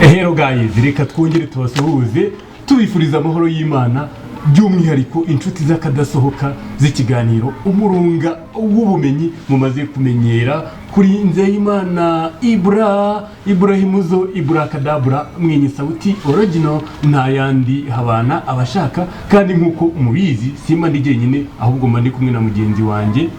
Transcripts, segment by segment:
Hello guys, reka twongere tubasuhuze tubifuriza amahoro y'Imana by'umwihariko inshuti z'akadasohoka z'ikiganiro umurunga w'ubumenyi mumaze kumenyera kuri Nzeyimana Ibrahimuzo Ibrakadabra mwenye sauti original nta yandi habana abashaka kandi nkuko umubizi simba ndi jyenyine ahubwo mba ndi kumwe na mugenzi wanjye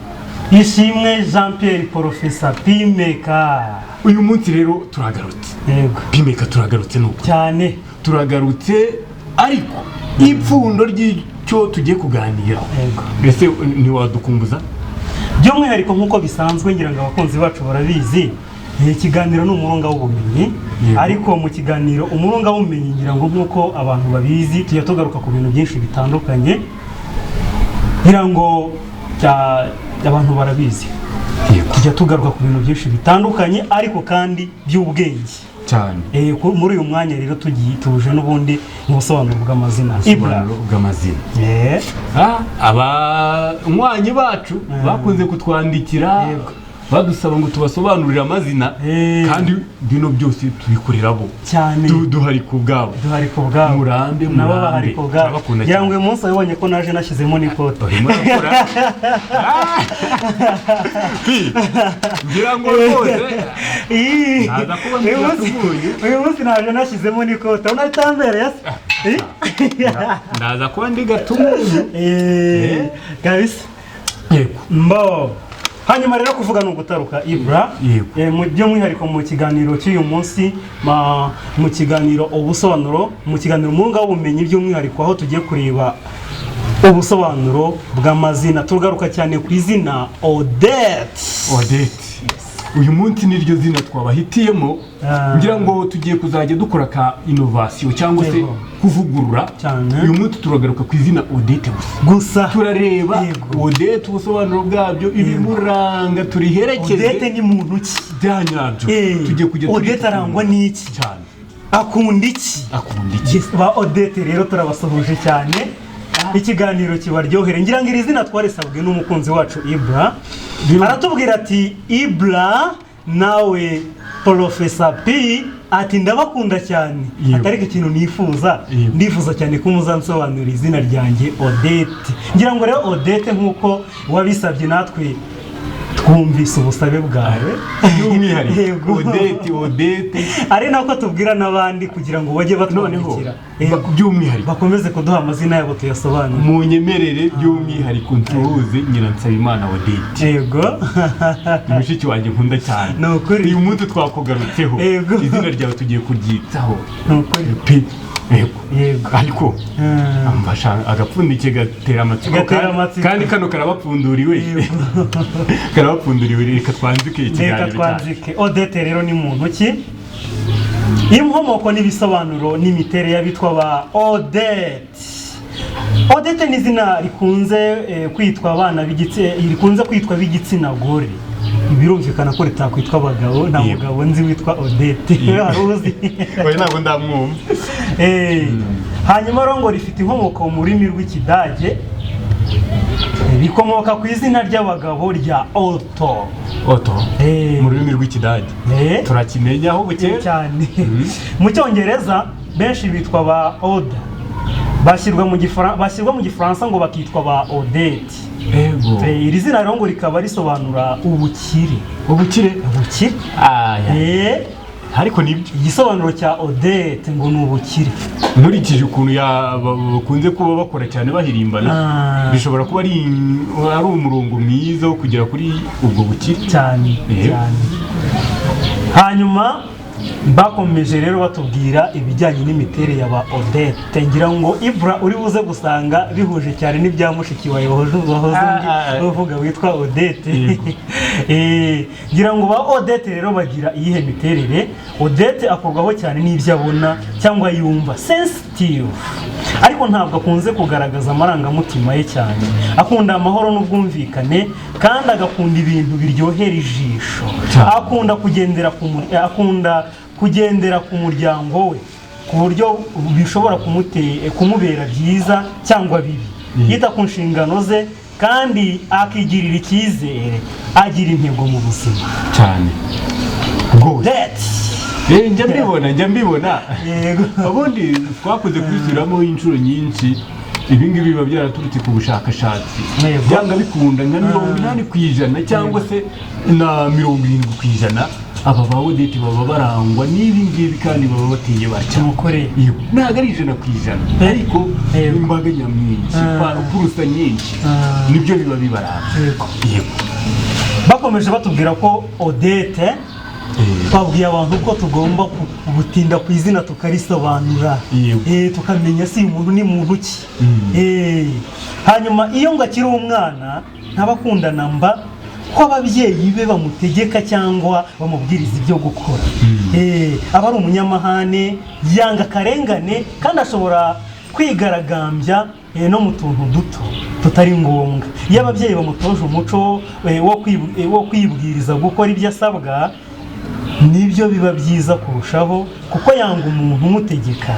Ishimwe Jean Pierre Professor Pimeka. Uyu munsi rero turagarutse. Yego. Pimeka turagarutse nuko. Cyane. Turagarutse ariko ipfundo ry'icyo tugiye kuganira. Yego. Mbese ni wadukumbuza? By'umwihariko nkuko bisanzwe ngira ngo abakunzi bacu barabizi. Ikiganiro n'umurunga w'ubumenyi. Ariko mu kiganiro umurunga w'ubumenyi ngira ngo nkuko abantu babizi tujya tugaruka ku bintu byinshi bitandukanye. Ngira ngo abantu barabizi. Tujya tugaruka ku bintu byinshi bitandukanye ariko kandi by'ubwenge cyane. Muri uyu mwanya rero tugiye tuje n'ubundi mu busobanuro bw'amazina. Ubusobanuro bw'amazina. Abanywanyi bacu bakunze kutwandikira badusaba ngo tubasobanurire amazina kandi bino byose tubikorera bo cyane. Duhari ku bwabo. Murambe nabo bahari ku bwabo. Ngira ngo uyu munsi wabonye ko naje nashyizemo n'ikote. Ngira ngo rwose naza kuba uyu munsi naje nashyizemo n'ikote. Unatambere ndaza kuba ndi gatumunyu guys. Mbo hanyuma rero kuvuga no gutaruka Ibra mu by'umwihariko mu kiganiro cy'uyu munsi mu kiganiro ubusobanuro mu kiganiro umurunga w'ubumenyi by'umwihariko aho tugiye kureba ubusobanuro bw'amazina tugaruka cyane ku izina Odette. Uyu munsi niryo zina twabahitiyemo ngira ngo tugiye kuzajya dukora ka innovation cyangwa se kuvugurura. Uyu munsi turagaruka ku izina Odette gusa turareba Odette ubusobanuro bwabyo ibimuranga turiherekeze. Odette ni muntu ki byanyabyo tugiye kujya Odette arangwa n'iki cyane akunda iki ba Odette rero turabasuhuje cyane. Ikiganiro kibaryohere ngira ngo iri zina twaresabwe n'umukunzi wacu Ibra aratubwira ati Ibra nawe Professor P ati ndabakunda cyane atariko ikintu ndifuza cyane ko muzansobanurira izina ryanjye Odette. Ngira ngo rero Odette nkuko wabisabye natwe twumvise ubusabe bwawe by'umwihariko Odette ari nako tubwira n'abandi kugira ngo bajye batwandikira by'umwihariko bakomeze kuduha amazina yabo tuyasobanura. Mu nyemerere by'umwihariko ntuze Nyiransabimana Odette. Yego. Mushiki wanjye nkunda cyane. Uyu munsi twakugarutseho izina ryawe tugiye kuryitaho. Yego. Ariko ambasha agapfundike gatera amatsiko kandi kano karabapfunduriwe. Karabapfunduriwe reka twanzike ikiganiro cyacu. Odette rero ni muntu ki? Inkomoko n'ibisobanuro n'imiterere y'abitwa ba Odette. Odette ni izina rikunze kwitwa abana rikunze kwitwa b'igitsina gore. Birumvikana ko ritakwitwa abagabo nta mugabo nzi witwa Odette. Haruzi. Oya ntabwo ndamwumva. Hanyuma rongo rifite inkomoko mu rurimi rw'Ikidage bikomoka ku izina ry'abagabo rya Otto. Mu rurimi rw'Ikidage turakimenya aho buke cyane. Mu Cyongereza benshi bitwa ba Oda bashyirwa mu Gifaransa ngo bakitwa ba Odette. Iri zina rero ngo rikaba risobanura ubukire. Ariko nibyo igisobanuro cya Odette ngo ni ubukire. Nkurikije ukuntu bakunze kuba bakora cyane bahirimbana bishobora kuba ari umurongo mwiza wo kugera kuri ubwo bukire cyane. Hanyuma bakomeje rero batubwira ibijyanye n'imiterere ya ba Odette. Ngira ngo Ibra uri buze gusanga bihuje cyane n'ibya mushiki wawe bavuga witwa Odette. Ngira ngo ba Odette rero bagira iyihe miterere? Odette akorwaho cyane n'ibyo abona cyangwa yumva sensitive ariko ntabwo akunze kugaragaza amarangamutima ye cyane. Akunda amahoro n'ubwumvikane kandi agakunda ibintu biryohera ijisho. Akunda kugendera ku muryango we ku buryo bishobora kumubera byiza cyangwa bibi. Yita ku nshingano ze kandi akigirira icyizere agira intego mu buzima cyane. njya mbibona yego ubundi twakoze kwisubiramo inshuro nyinshi ibi ngibi biba byaraturutse ku bushakashatsi byanga bikunda nka 80% cyangwa se na 70% aba ba Odette baba barangwa n'ibi ngibi kandi baba batiye baca mukore ntabwo ari 100% ariko imbaga nyamwinshi kurusa nyinshi nibyo biba bibaranga yego bakomeje batubwira ko Odette twabwiye abantu ko tugomba gutinda ku izina tukarisobanura tukamenya si umuntu ni muntu ki hanyuma iyo ngo akiri umwana ntabakundana mba ko ababyeyi be bamutegeka cyangwa bamubwiriza ibyo gukora aba ari umunyamahane yanga akarengane kandi ashobora kwigaragambya no mu tuntu duto tutari ngombwa iyo ababyeyi bamutoje umuco wo kwibwiriza gukora ibyo asabwa nibyo biba byiza kurushaho kuko yanga umuntu umutegeka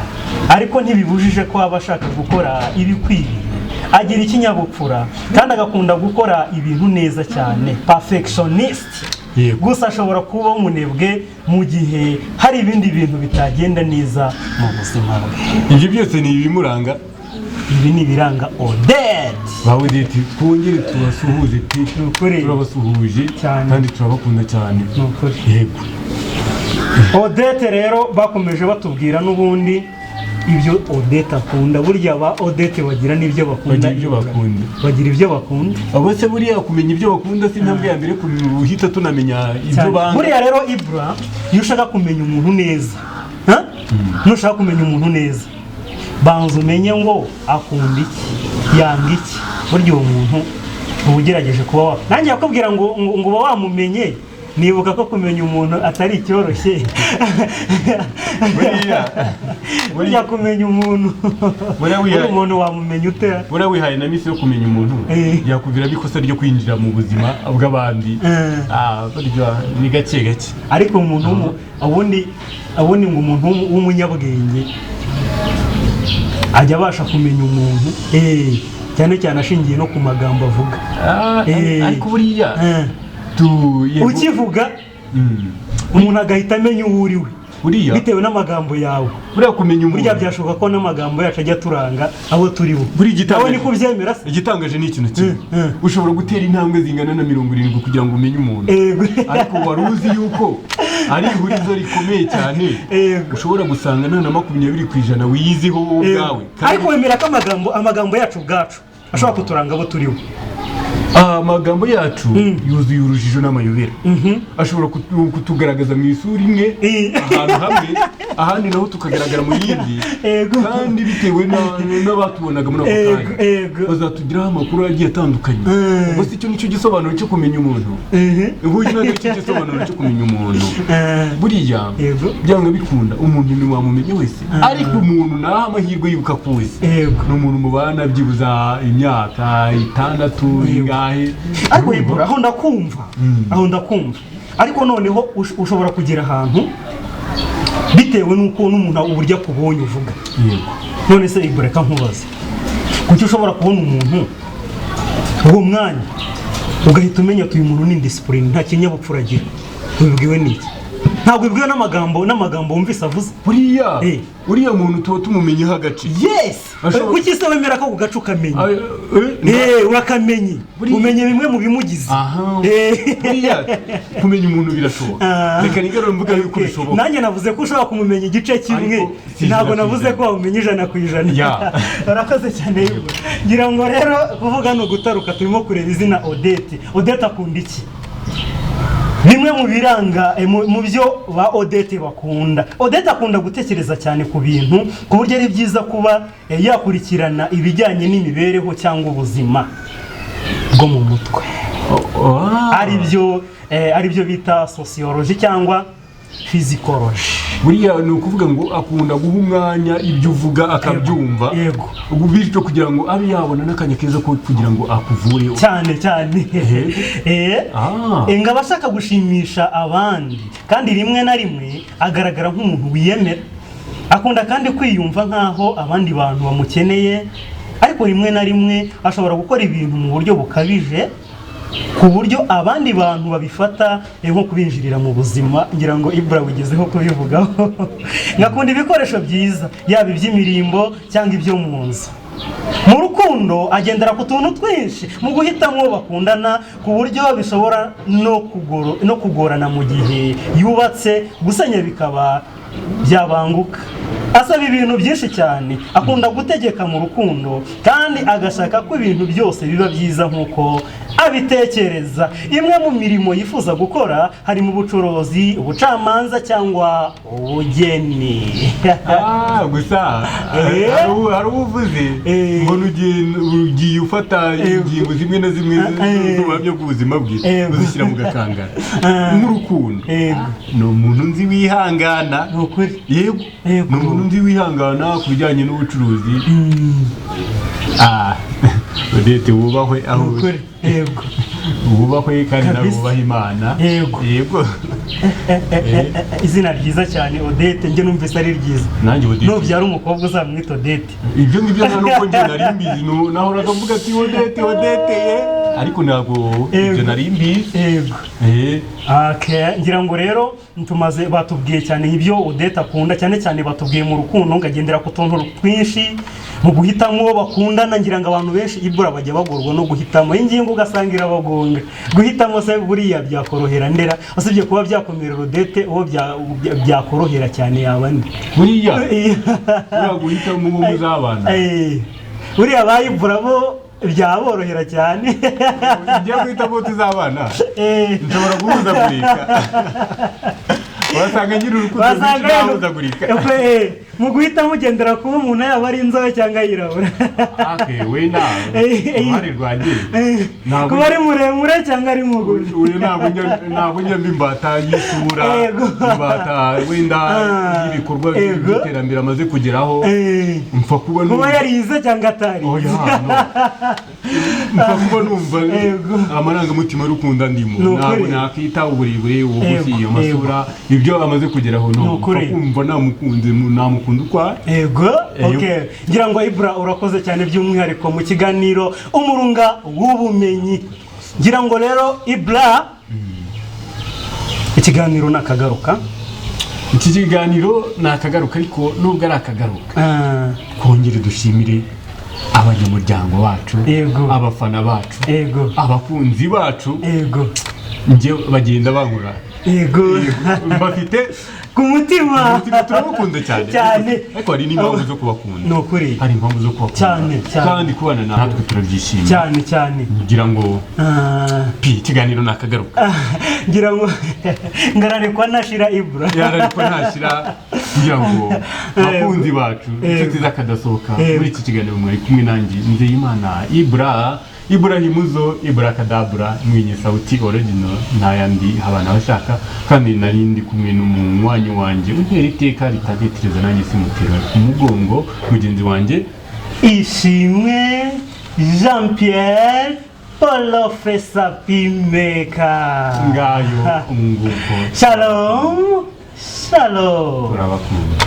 ariko ntibibujije ko aba ashaka gukora ibikwiriye agira ikinyabupfura kandi agakunda gukora ibintu neza cyane perfectionist gusa ashobora kuba umunebwe mu gihe hari ibindi bintu bitagenda neza mu buzima bwe ibyo byose ni ibimuranga ibi ni ibiranga Odette ba Odette twongere tubasuhuze turabasuhuje kandi turabakunda cyane yego Odette rero bakomeje batubwira n'ubundi ibyo Odette akunda burya ba Odette bagira n'ibyo bakunda bagira ibyo bakunda abo se buriya kumenya ibyo bakunda si intambwe ya mbere kuhita tunamenya ibyo banga buriya rero Ibra iyo ushaka kumenya umuntu neza nushaka kumenya umuntu neza banza umenye ngo akunda iki yanga iki burya uwo muntu uba ugerageje kuba nanjye yakubwira ngo uba wamumenye nibuka ko kumenya umuntu atari icyoroshye burya kumenya umuntu umuntu wamumenya ute buriya wihaye na misi yo kumenya umuntu yakubwira bikosa ryo kwinjira mu buzima bw'abandi burya ni gake gake ariko umuntu ubundi ngo umuntu w'umunyabwenge ajya abasha kumenya umuntu cyane cyane ashingiye no ku magambo avuga ariko buriya ukivuga umuntu agahita amenya uwo uri we bitewe n'amagambo yawe buriya kumenya umuntu burya byashoboka ko n'amagambo yacu ajya turanga abo turi bo aho ni kubyemera se igitangaje ni ikintu kimwe ushobora gutera intambwe zingana na 70 kugira ngo umenye umuntu ariko wari uzi yuko ari ihurizo rikomeye cyane ushobora gusanga nta na 20% wiyiziho wowe ubwawe ariko wemera ko amagambo yacu ubwacu ashobora kuturanga abo turi bo amagambo yacu yuzuye urujijo n'amayobera ashobora kutugaragaza mu isura imwe ahantu hamwe ahandi naho tukagaragara mu yindi kandi bitewe n'abatubonaga muri ako kanya bazatugiraho amakuru agiye atandukanye ubwo si cyo nicyo gisobanuro cyo kumenya umuntu ubuye ntabwo ari cyo gisobanuro cyo kumenya umuntu buriya byanga bikunda umuntu ntiwamumenye wese ariko umuntu naho amahirwe yibuka kuzi ni umuntu mubana byibuza imyaka 6 ariko Ibra aho ndakumva ariko noneho ushobora kugera ahantu bitewe n'uko n'umuntu uburyo akubonye uvuga none se Ibra reka nkubaze kuki ushobora kubona umuntu uwo mwanya ugahita umenya ati uyu muntu ni indiscipline nta kinyabupfura agira ubibwiwe n'iki ntabwo ibwiwe n'amagambo wumvise avuze uriya muntu tuba tumumenyeho agace kuki se wemera ko ku gace ukamenya urakamenye umenye bimwe mu bimugize kumenya umuntu birashoboka reka nigarure mvuga yuko bishoboka nanjye navuze ko ushobora kumumenya igice kimwe ntabwo navuze ko wamumenya 100%. Urakoze cyane ngira ngo rero kuvuga no gutaruka turimo kureba izina Odette akunda iki bimwe mu biranga mu byo ba Odette bakunda Odette akunda gutekereza cyane ku bintu ku buryo ari byiza kuba yakurikirana ibijyanye n'imibereho cyangwa ubuzima bwo mu mutwe ari byo bita sociology cyangwa physiology buriya ni ukuvuga ngo akunda guha umwanya ibyo uvuga akabyumva bityo kugira ngo abe yabona n'akanya keza ko kugira ngo akuvure cyane ngo aba ashaka gushimisha abandi kandi rimwe na rimwe agaragara nk'umuntu wiyemera akunda kandi kwiyumva nk'aho abandi bantu bamukeneye ariko rimwe na rimwe ashobora gukora ibintu mu buryo bukabije ku buryo abandi bantu babifata nko kubinjirira mu buzima. Ngira ngo Ibra wigezeho kubivugaho. Ngakunda ibikoresho byiza, yaba iby'imirimbo cyangwa ibyo mu nzu. Mu rukundo agendera ku tuntu twinshi mu guhitamo bakundana, ku buryo bishobora no kugorana mu gihe yubatse, gusenya bikaba byabanguka. Asaba ibintu byinshi cyane, akunda gutegeka mu rukundo kandi agashaka ko ibintu byose biba byiza nk'uko abitekereza. Imwe mu mirimo yifuza gukora harimo ubucuruzi, ubucamanza cyangwa ubugeni. Gusa hari uvuze ngo ugiye ufata ingingo zimwe na zimwe z'ubuhamya bw'ubuzima bwe uzishyira mu gakangara. Nk'urukundo ni umuntu nzi wihangana. Yego, ni umuntu nzi wihangana ku bijyanye n'ubucuruzi. Odette wubahwe aho uri. Yego, wubahwe kandi nawe wubaha Imana. Yego. Izina ryiza cyane Odette, njye numvise ari ryiza. Nanjye Odette. Nubyara umukobwa uzamwita Odette. Ibyo ngibyo nta nuko njye nari mbizi, nahoraga mvuga ati Odette ariko ntabwo ibyo nari mbizi. Yego. Ngira ngo rero tumaze batubwiye cyane ibyo Odette akunda, cyane cyane batubwiye mu rukundo ngagendera ku tuntu twinshi mu guhitamo uwo bakundana. Ngira ngo abantu benshi Ibra bajya bagorwa no guhitamo ingingo, ugasanga irabagonga. Guhitamo se buriya byakorohera ndera, usibye kuba byakomerera Odette, uwo byakorohera cyane yabandi buriya guhitamo uwo muzabana. Buriya bayibura bo byaborohera cyane. Ugiye guhitamo tuzabana, nshobora guhuzagurika. Wasanga ngira urukundo rw'ahuzagurika. Mu guhitamo ugendera kuba umuntu yaba ari inzobe cyangwa yirabura. We nawe uruhare rwanjye kuba ari muremure cyangwa ari mugufi. Uyu ntabwo njya mbimbata y'isura, imbata wenda y'ibikorwa by'iterambere amaze kugeraho. Mpfa kuba yarize cyangwa atari. Mpfa kuba numva amarangamutima y'urukundo ndimo. Ntabwo nakita uburebure, ubugufi, iyo masura, ibyo amaze kugeraho. Mpfa kumva namukunze, namukunda ukwa. Yego. Ngira ngo Ibra urakoze cyane, by'umwihariko mu kiganiro umurunga w'ubumenyi. Ngira ngo rero Ibra, ikiganiro nakagaruka. Iki kiganiro nakagaruka, ariko nubwo ari akagaruka, kongere dushimire abanyamuryango bacu, abafana bacu, abakunzi bacu. Njye bagenda bankura. Mbafite ku mutima. Turabakunda cyane. Ariko hari n'impamvu zo kubakunda. Ni ukuri. Hari impamvu zo kubakunda kandi kubana natwe turabyishimiye cyane. Ngira ngo ikiganiro nakagaruka. Ngira ngo ngararekwa nashira Ibra. Yararikwa ntashira. Ngira ngo abakunzi bacu, inshuti z'akadasohoka, muri iki kiganiro mwari kumwe nanjye Nzeyimana Ibrahimuzo Ibrakadabra, mwenye sauti original, ntayandi abana bashaka, kandi nari ndi kumwe n'umunywanyi wanjye untera iteka ritagetereza nanjye simutera umugongo, mugenzi wanjye Ishimwe Jean Pierre Polo Fresa Pimeka. Ngayo nguko. Shalom. Turabakunda.